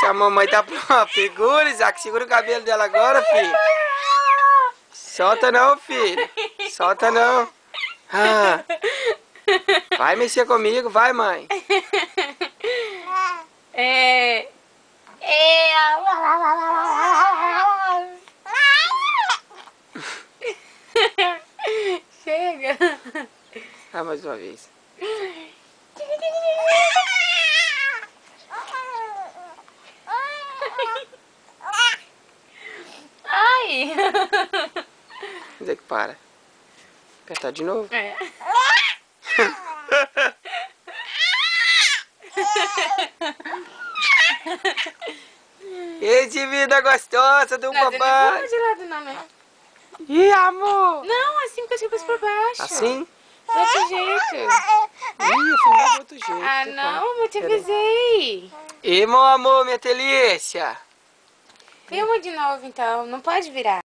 Se a mamãe tá pronta, segura, Isaac. Segura o cabelo dela agora, filho. Solta não, filho. Solta não. Ah. Vai mexer comigo, vai, mãe. Chega. Ah, mais uma vez. Ai. Onde é que para? Apertar de novo? É. E de vida gostosa do Não, papai. não de lado não, né? Ih, amor. Não, assim com as roupas pra baixo. Assim? Do outro jeito. Ih, eu fui do outro jeito. Ah, tá? não, eu te Pera aí. avisei. E meu amor, minha delícia. Filma de novo, então. Não pode virar.